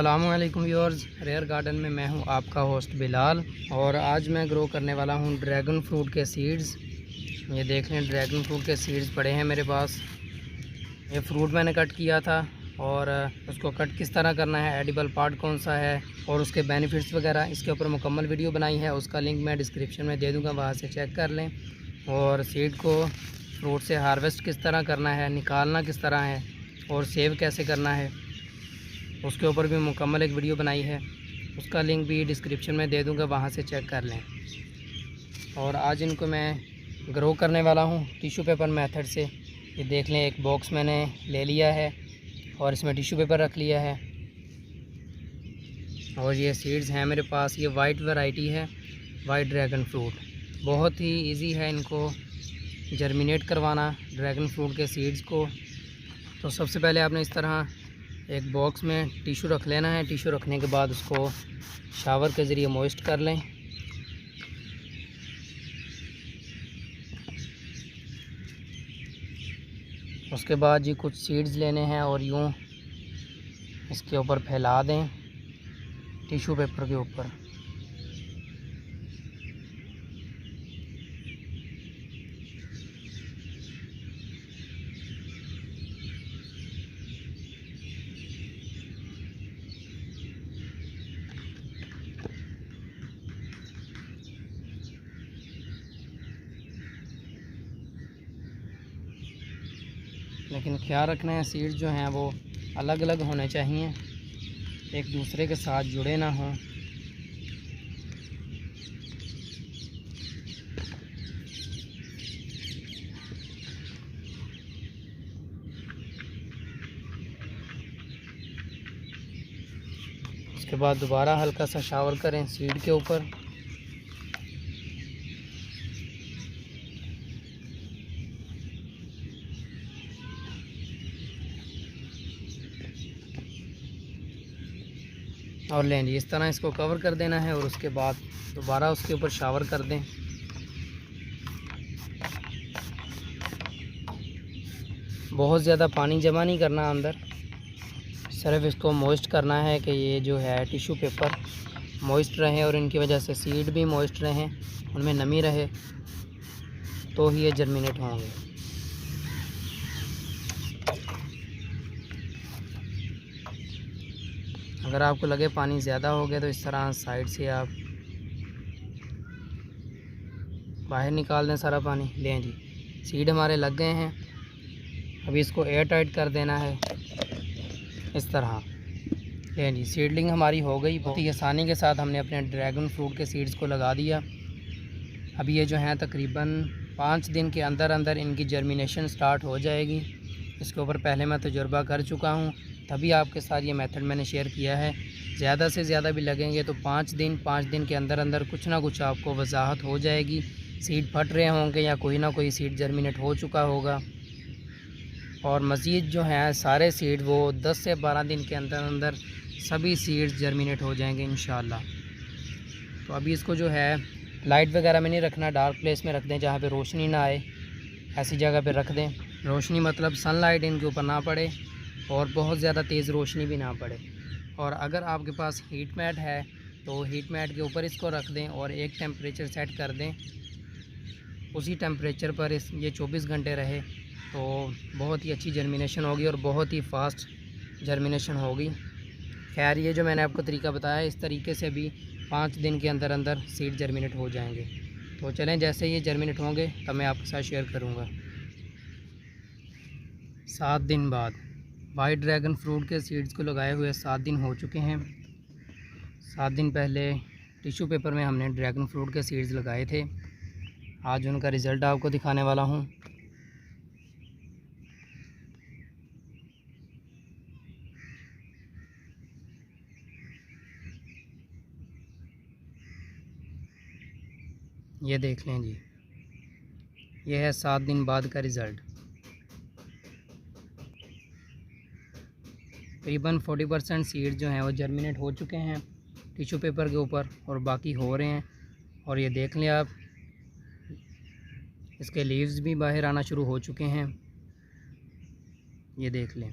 अस्सलामु अलैकुम viewers, rare garden में मैं हूं आपका होस्ट बिलाल। और आज मैं ग्रो करने वाला हूं ड्रैगन फ्रूट के सीड्स। ये देख लें, ड्रैगन फ्रूट के सीड्स पड़े हैं मेरे पास। ये फ्रूट मैंने कट किया था और उसको कट किस तरह करना है, एडिबल पार्ट कौन सा है और उसके बेनिफिट्स वगैरह, इसके ऊपर मुकम्मल वीडियो बनाई है। उसका लिंक मैं डिस्क्रिप्शन में दे दूँगा, वहाँ से चेक कर लें। और सीड को फ्रूट से हार्वेस्ट किस तरह करना है, निकालना किस तरह है और सेव कैसे करना है, उसके ऊपर भी मुकम्मल एक वीडियो बनाई है। उसका लिंक भी डिस्क्रिप्शन में दे दूंगा, वहाँ से चेक कर लें। और आज इनको मैं ग्रो करने वाला हूँ टिश्यू पेपर मेथड से। ये देख लें, एक बॉक्स मैंने ले लिया है और इसमें टिश्यू पेपर रख लिया है। और ये सीड्स हैं मेरे पास। ये वाइट वैरायटी है, वाइट ड्रैगन फ्रूट। बहुत ही इजी है इनको जर्मिनेट करवाना ड्रैगन फ्रूट के सीड्स को। तो सबसे पहले आपने इस तरह एक बॉक्स में टिश्यू रख लेना है। टिश्यू रखने के बाद उसको शावर के ज़रिए मॉइस्ट कर लें। उसके बाद जी कुछ सीड्स लेने हैं और यूँ इसके ऊपर फैला दें, टिश्यू पेपर के ऊपर। लेकिन ख्याल रखना है, सीड्स जो हैं वो अलग अलग होने चाहिए, एक दूसरे के साथ जुड़े ना हों। उसके बाद दोबारा हल्का सा शावर करें सीड के ऊपर। और लें जी, इस तरह इसको कवर कर देना है और उसके बाद दोबारा उसके ऊपर शावर कर दें। बहुत ज़्यादा पानी जमा नहीं करना अंदर, सिर्फ इसको मॉइस्ट करना है कि ये जो है टिश्यू पेपर मॉइस्ट रहे और इनकी वजह से सीड भी मॉइस्ट रहें, उनमें नमी रहे, तो ही ये जर्मिनेट होंगे। अगर आपको लगे पानी ज़्यादा हो गया तो इस तरह साइड से आप बाहर निकाल दें सारा पानी। लें जी, सीड हमारे लग गए हैं। अभी इसको एयर टाइट कर देना है इस तरह। लें जी, सीडलिंग हमारी हो गई। बहुत ही आसानी के साथ हमने अपने ड्रैगन फ्रूट के सीड्स को लगा दिया। अभी ये जो हैं तकरीबन 5 दिन के अंदर अंदर इनकी जर्मिनेशन स्टार्ट हो जाएगी। इसके ऊपर पहले मैं तजुर्बा कर चुका हूँ, तभी आपके साथ ये मेथड मैंने शेयर किया है। ज़्यादा से ज़्यादा भी लगेंगे तो 5 दिन के अंदर अंदर कुछ ना कुछ आपको वजाहत हो जाएगी। सीड फट रहे होंगे या कोई ना कोई सीड जर्मिनेट हो चुका होगा। और मज़ीद जो है सारे सीड वो 10 से 12 दिन के अंदर अंदर सभी सीड्स जर्मिनेट हो जाएंगे इंशाल्लाह। तो अभी इसको जो है लाइट वगैरह में नहीं रखना, डार्क प्लेस में रख दें जहाँ पे रोशनी ना आए, ऐसी जगह पे रख दें। रोशनी मतलब सनलाइट इनके ऊपर ना पड़े और बहुत ज़्यादा तेज़ रोशनी भी ना पड़े। और अगर आपके पास हीट मैट है तो हीट मैट के ऊपर इसको रख दें और एक टेम्परेचर सेट कर दें, उसी टेम्परेचर पर ये 24 घंटे रहे तो बहुत ही अच्छी जर्मिनेशन होगी और बहुत ही फ़ास्ट जर्मिनेशन होगी। खैर, ये जो मैंने आपको तरीका बताया, इस तरीके से भी 5 दिन के अंदर अंदर सीड जर्मिनेट हो जाएंगे। तो चलें, जैसे ये जर्मिनेट होंगे तब मैं आपके साथ शेयर करूँगा। 7 दिन बाद वाइट ड्रैगन फ्रूट के सीड्स को लगाए हुए 7 दिन हो चुके हैं। 7 दिन पहले टिश्यू पेपर में हमने ड्रैगन फ्रूट के सीड्स लगाए थे। आज उनका रिज़ल्ट आपको दिखाने वाला हूँ। ये देख लें जी, ये है 7 दिन बाद का रिज़ल्ट। तकरीबन 40% सीड जो हैं वो जर्मिनेट हो चुके हैं टिश्यू पेपर के ऊपर और बाकी हो रहे हैं। और ये देख लें आप, इसके लीव्स भी बाहर आना शुरू हो चुके हैं। ये देख लें,